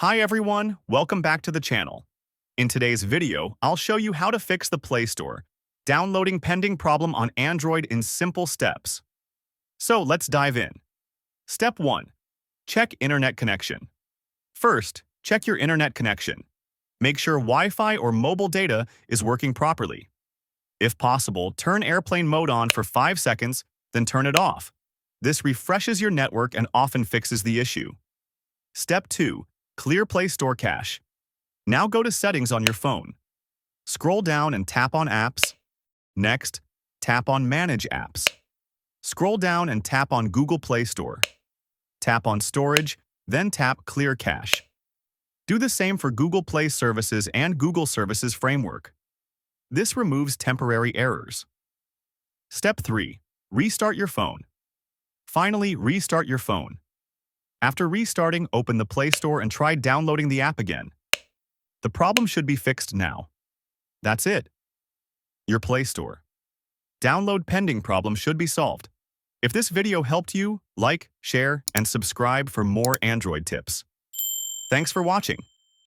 Hi everyone, welcome back to the channel. In today's video, I'll show you how to fix the Play Store, downloading pending problem on Android in simple steps. So let's dive in. Step 1. Check internet connection. First, check your internet connection. Make sure Wi-Fi or mobile data is working properly. If possible, turn airplane mode on for 5 seconds, then turn it off. This refreshes your network and often fixes the issue. Step 2. Clear Play Store cache. Now go to Settings on your phone. Scroll down and tap on Apps. Next, tap on Manage Apps. Scroll down and tap on Google Play Store. Tap on Storage, then tap Clear Cache. Do the same for Google Play Services and Google Services Framework. This removes temporary errors. Step 3. Restart your phone. Finally, restart your phone. After restarting, open the Play Store and try downloading the app again. The problem should be fixed now. That's it. Your Play Store. Download pending problem should be solved. If this video helped you, like, share, and subscribe for more Android tips. Thanks for watching.